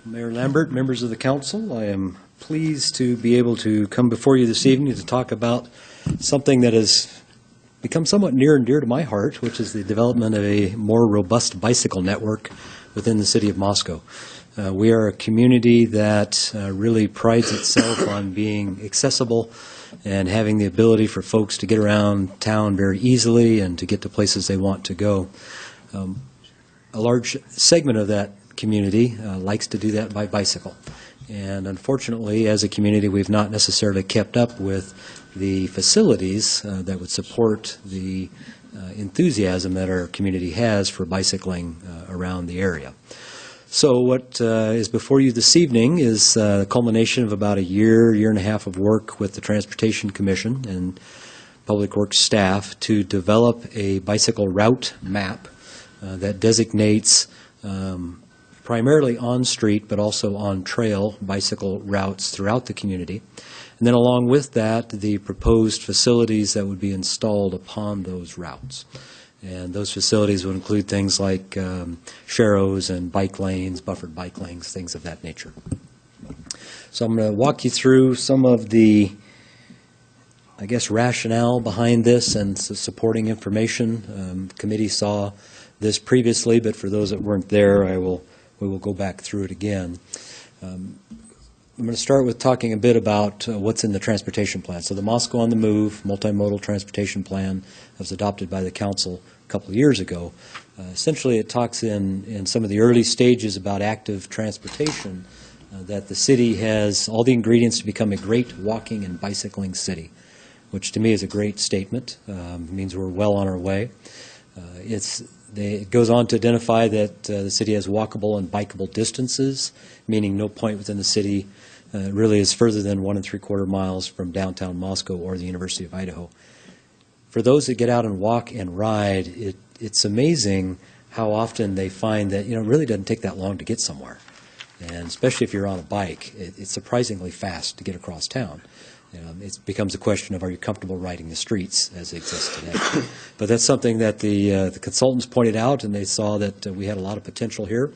Mayor Lambert, members of the council, I am pleased to be able to come before you this evening to talk about something that has become somewhat near and dear to my heart, which is the development of a more robust bicycle network within the city of Moscow. We are a community that really prides itself on being accessible and having the ability for folks to get around town very easily and to get to places they want to go. A large segment of that community likes to do that by bicycle. And unfortunately, as a community, we've not necessarily kept up with the facilities that would support the enthusiasm that our community has for bicycling around the area. So what is before you this evening is the culmination of about a year and a half of work with the Transportation Commission and Public Works staff to develop a bicycle route map that designates primarily on-street but also on-trail bicycle routes throughout the community. And then along with that, the proposed facilities that would be installed upon those routes. And those facilities would include things like sharrows and bike lanes, buffered bike lanes, things of that nature. So I'm going to walk you through some of the, I guess, rationale behind this and supporting information. Committee saw this previously, but for those that weren't there, we will go back through it again. I'm going to start with talking a bit about what's in the transportation plan. So the Moscow on the Move multimodal transportation plan was adopted by the council a couple of years ago. Essentially, it talks in some of the early stages about active transportation, that the city has all the ingredients to become a great walking and bicycling city, which to me is a great statement. It means we're well on our way. It goes on to identify that the city has walkable and bikeable distances, meaning no point within the city really is further than 1 3/4 miles from downtown Moscow or the University of Idaho. For those that get out and walk and ride, it's amazing how often they find that it really doesn't take that long to get somewhere. And especially if you're on a bike, it's surprisingly fast to get across town. It becomes a question of, are you comfortable riding the streets as they exist today? But that's something that the consultants pointed out, and they saw that we had a lot of potential here.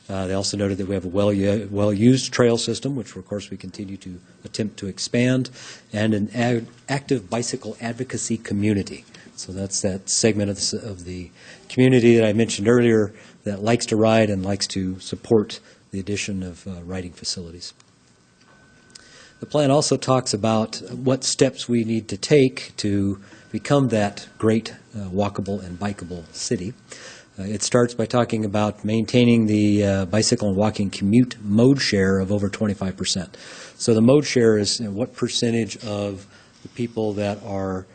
They also noted that we have a well-used trail system, which, of course, we continue to attempt to expand, and an active bicycle advocacy community. So that's that segment of the community that I mentioned earlier that likes to ride and likes to support the addition of riding facilities. The plan also talks about what steps we need to take to become that great walkable and bikeable city. It starts by talking about maintaining the bicycle and walking commute mode share of over 25%. So the mode share is what percentage of the people that are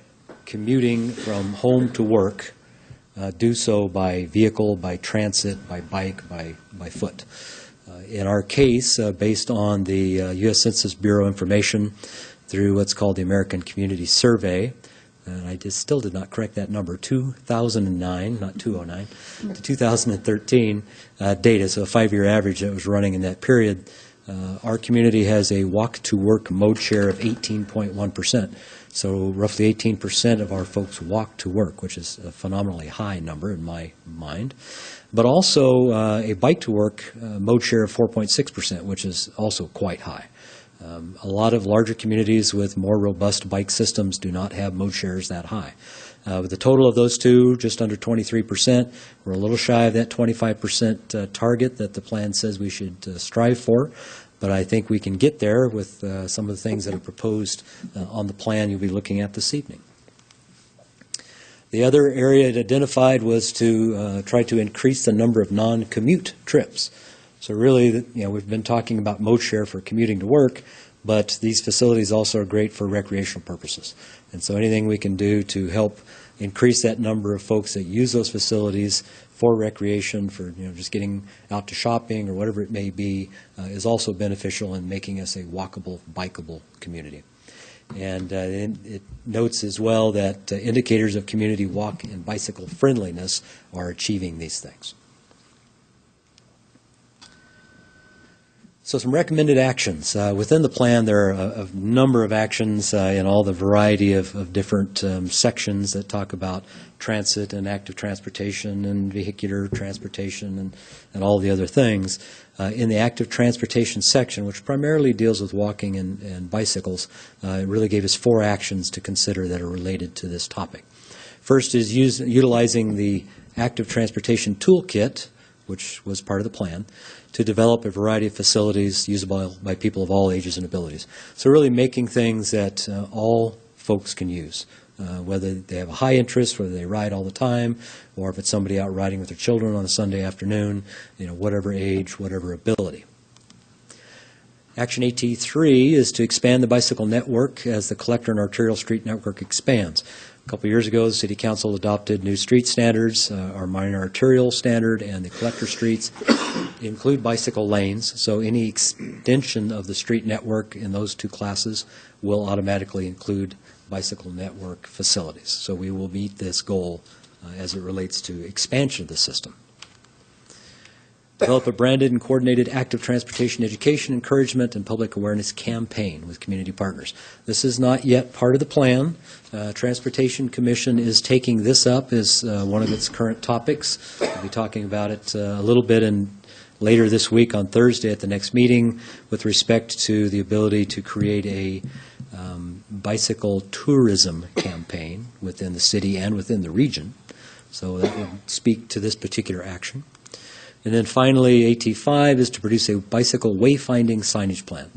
commuting from home to work do so by vehicle, by transit, by bike, by foot. In our case, based on the U.S. Census Bureau information through what's called the American Community Survey, and I still did not correct that number, 2009, not 209, to 2013 data, so a 5-year average that was running in that period, our community has a walk-to-work mode share of 18.1%. So roughly 18% of our folks walk to work, which is a phenomenally high number in my mind. But also a bike-to-work mode share of 4.6%, which is also quite high. A lot of larger communities with more robust bike systems do not have mode shares that high. With the total of those two, just under 23%, we're a little shy of that 25% target that the plan says we should strive for. But I think we can get there with some of the things that are proposed on the plan you'll be looking at this evening. The other area it identified was to try to increase the number of non-commute trips. So really, we've been talking about mode share for commuting to work, but these facilities also are great for recreational purposes. And so anything we can do to help increase that number of folks that use those facilities for recreation, for just getting out to shopping or whatever it may be, is also beneficial in making us a walkable, bikeable community. And it notes as well that indicators of community walk and bicycle friendliness are achieving these things. So some recommended actions. Within the plan, there are a number of actions in all the variety of different sections that talk about transit and active transportation and vehicular transportation and all the other things. In the active transportation section, which primarily deals with walking and bicycles, it really gave us 4 actions to consider that are related to this topic. First is utilizing the active transportation toolkit, which was part of the plan, to develop a variety of facilities usable by people of all ages and abilities. So really making things that all folks can use, whether they have a high interest, whether they ride all the time, or if it's somebody out riding with their children on a Sunday afternoon, whatever age, whatever ability. Action AT3 is to expand the bicycle network as the collector and arterial street network expands. A couple years ago, the City Council adopted new street standards. Our minor arterial standard and the collector streets include bicycle lanes, so any extension of the street network in those 2 classes will automatically include bicycle network facilities. So we will meet this goal as it relates to expansion of the system. Develop a branded and coordinated active transportation education, encouragement, and public awareness campaign with community partners. This is not yet part of the plan. Transportation Commission is taking this up as one of its current topics. We'll be talking about it a little bit later this week on Thursday at the next meeting with respect to the ability to create a bicycle tourism campaign within the city and within the region. So that would speak to this particular action. And then finally, AT5 is to produce a bicycle wayfinding signage plan.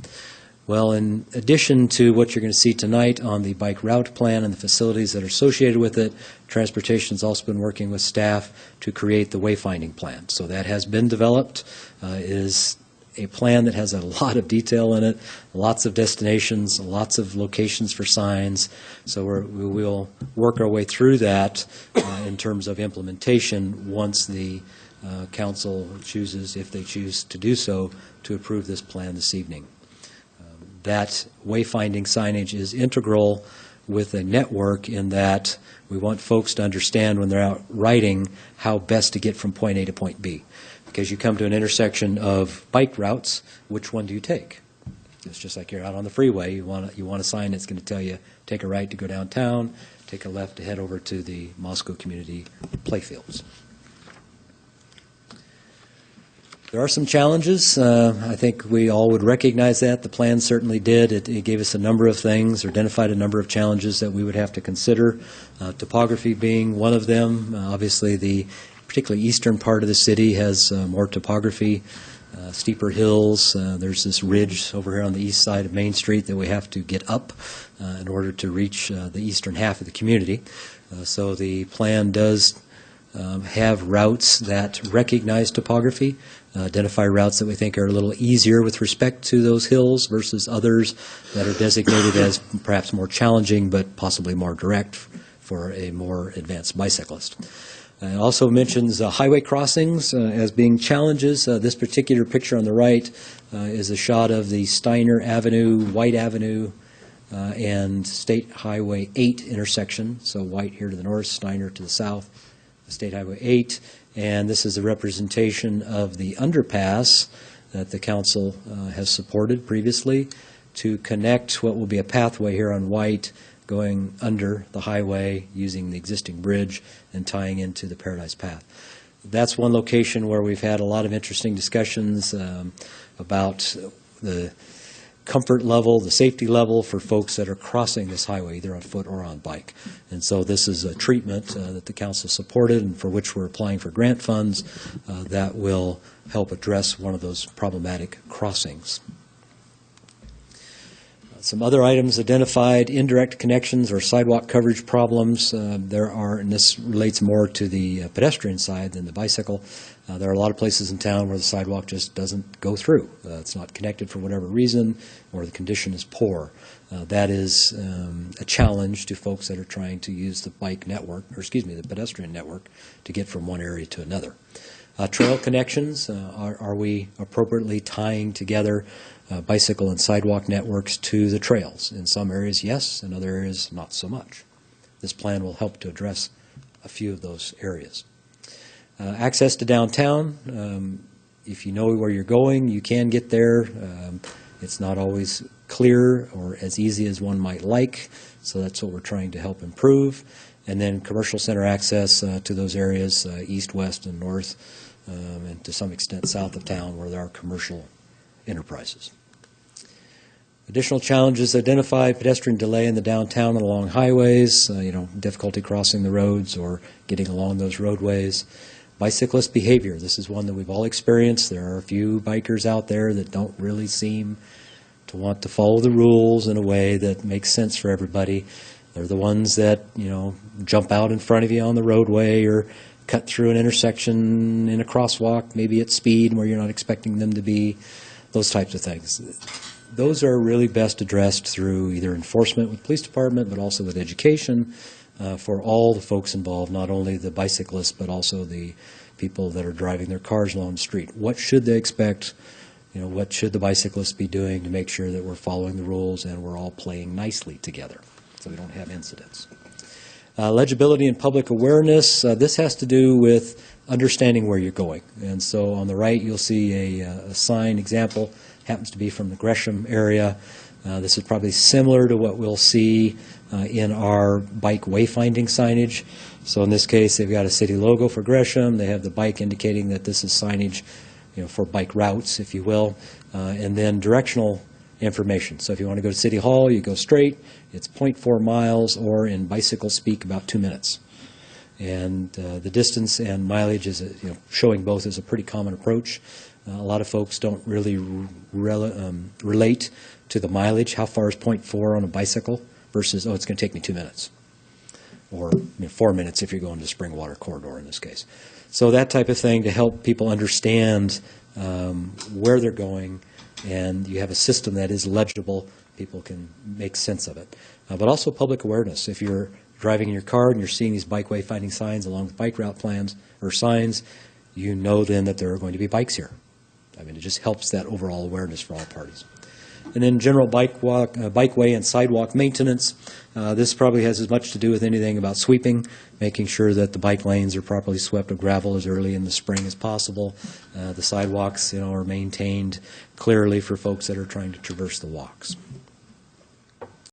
Well, in addition to what you're going to see tonight on the bike route plan and the facilities that are associated with it, Transportation has also been working with staff to create the wayfinding plan. So that has been developed. It is a plan that has a lot of detail in it, lots of destinations, lots of locations for signs. So we will work our way through that in terms of implementation once the council chooses, if they choose to do so, to approve this plan this evening. That wayfinding signage is integral with a network in that we want folks to understand when they're out riding how best to get from point A to point B. Because you come to an intersection of bike routes, which one do you take? It's just like you're out on the freeway. You want a sign that's going to tell you, take a right to go downtown, take a left to head over to the Moscow Community Playfields. There are some challenges. I think we all would recognize that. The plan certainly did. It gave us a number of things, or identified a number of challenges that we would have to consider, topography being one of them. Obviously, the particularly eastern part of the city has more topography, steeper hills. There's this ridge over here on the east side of Main Street that we have to get up in order to reach the eastern half of the community. So the plan does have routes that recognize topography, identify routes that we think are a little easier with respect to those hills versus others that are designated as perhaps more challenging but possibly more direct for a more advanced bicyclist. It also mentions highway crossings as being challenges. This particular picture on the right is a shot of the Steiner Avenue, White Avenue, and State Highway 8 intersection. So White here to the north, Steiner to the south, State Highway 8. And this is a representation of the underpass that the council has supported previously to connect what will be a pathway here on White going under the highway using the existing bridge and tying into the Paradise Path. That's one location where we've had a lot of interesting discussions about the comfort level, the safety level for folks that are crossing this highway, either on foot or on bike. And so this is a treatment that the council supported and for which we're applying for grant funds that will help address one of those problematic crossings. Some other items identified: indirect connections or sidewalk coverage problems. There are, and this relates more to the pedestrian side than the bicycle. There are a lot of places in town where the sidewalk just doesn't go through. It's not connected for whatever reason, or the condition is poor. That is a challenge to folks that are trying to use the bike network, or excuse me, the pedestrian network, to get from one area to another. Trail connections, are we appropriately tying together bicycle and sidewalk networks to the trails? In some areas, yes. In other areas, not so much. This plan will help to address a few of those areas. Access to downtown. if you know where you're going, you can get there. It's not always clear or as easy as one might like, so that's what we're trying to help improve. And then commercial center access to those areas, east, west, and north, and to some extent south of town where there are commercial enterprises. Additional challenges identified: pedestrian delay in the downtown and along highways, difficulty crossing the roads or getting along those roadways. Bicyclist behavior, this is one that we've all experienced. There are a few bikers out there that don't really seem to want to follow the rules in a way that makes sense for everybody. They're the ones that, jump out in front of you on the roadway or cut through an intersection in a crosswalk, maybe at speed where you're not expecting them to be, those types of things. Those are really best addressed through either enforcement with police department, but also with education for all the folks involved, not only the bicyclists, but also the people that are driving their cars along the street. What should they expect? What should the bicyclists be doing to make sure that we're following the rules and we're all playing nicely together so we don't have incidents? Legibility and public awareness, this has to do with understanding where you're going. And so on the right, you'll see a sign example, happens to be from the Gresham area. This is probably similar to what we'll see in our bike wayfinding signage. So in this case, they've got a city logo for Gresham. They have the bike indicating that this is signage, for bike routes, if you will, and then directional information. So if you want to go to City Hall, you go straight. It's 0.4 miles, or in bicycle speak, about 2 minutes. And the distance and mileage is, showing both is a pretty common approach. A lot of folks don't really relate to the mileage. How far is 0.4 on a bicycle versus, it's going to take me 2 minutes, or 4 minutes if you're going to Springwater Corridor in this case. So that type of thing to help people understand where they're going, and you have a system that is legible, people can make sense of it. But also public awareness. If you're driving in your car and you're seeing these bike wayfinding signs along with bike route plans or signs, you know then that there are going to be bikes here. It just helps that overall awareness for all parties. And then general bikeway and sidewalk maintenance. This probably has as much to do with anything about sweeping, making sure that the bike lanes are properly swept of gravel as early in the spring as possible. The sidewalks, are maintained clearly for folks that are trying to traverse the walks.